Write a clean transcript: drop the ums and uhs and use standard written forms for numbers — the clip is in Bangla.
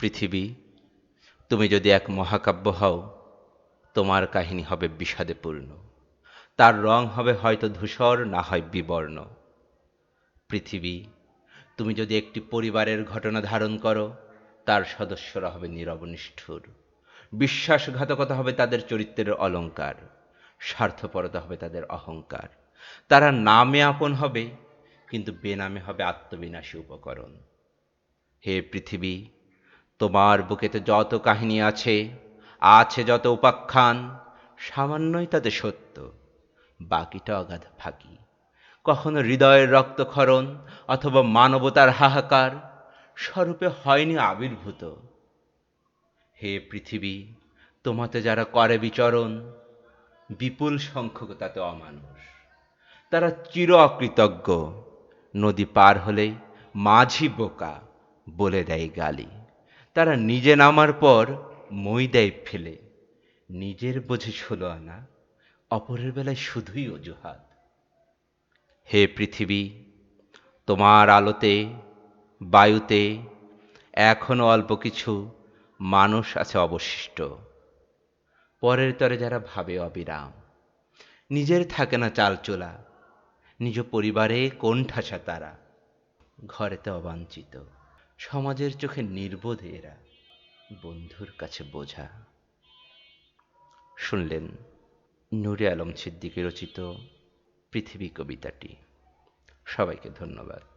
পৃথিবী, তুমি যদি এক মহাকাব্য হও, তোমার কাহিনী হবে বিষাদে পূর্ণ। তার রং হবে হয়তো ধূসর, না হয় বিবর্ণ। পৃথিবী, তুমি যদি একটি পরিবারের ঘটনা ধারণ করো, তার সদস্যরা হবে নীরব নিষ্ঠুর। বিশ্বাসঘাতকতা হবে তাদের চরিত্রের অলংকার, স্বার্থপরতা হবে তাদের অহংকার। তারা নামে আপন হবে, কিন্তু বেনামে হবে আত্মবিনাশী উপকরণ। হে পৃথিবী, তোমার বুকেতে যত কাহিনী আছে, আছে যত উপাখ্যান, সামান্যই তাতে সত্য, বাকিটা অগাধ ফাঁকি। কখনো হৃদয়ের রক্তক্ষরণ, অথবা মানবতার হাহাকার স্বরূপে হয়নি আবির্ভূত। হে পৃথিবী, তোমাতে যারা করে বিচরণ, বিপুল সংখ্যক তাতে অমানুষ। তারা চির অকৃতজ্ঞ, নদী পার হলেই মাঝি বোকা বলে দেয় গালি। তারা নিজে নামার পর মই দেয় ফেলে, নিজের বোঝে 16 আনা, অপরের বেলায় শুধুই অজুহাত। হে পৃথিবী, তোমার আলোতে, বায়ুতে এখনো অল্প কিছু মানুষ আছে অবশিষ্ট। পরের তরে যারা ভাবে অবিরাম, নিজের থাকে না চালচোলা, নিজ পরিবারে কোণঠাসা তারা, ঘরেতে অবাঞ্ছিত, সমাজের চোখে নির্বোধ এরা, বন্ধুর কাছে বোঝা। শুনলেন নূরে আলম সিদ্দিকী রচিত পৃথিবী কবিতাটি। সবাইকে ধন্যবাদ।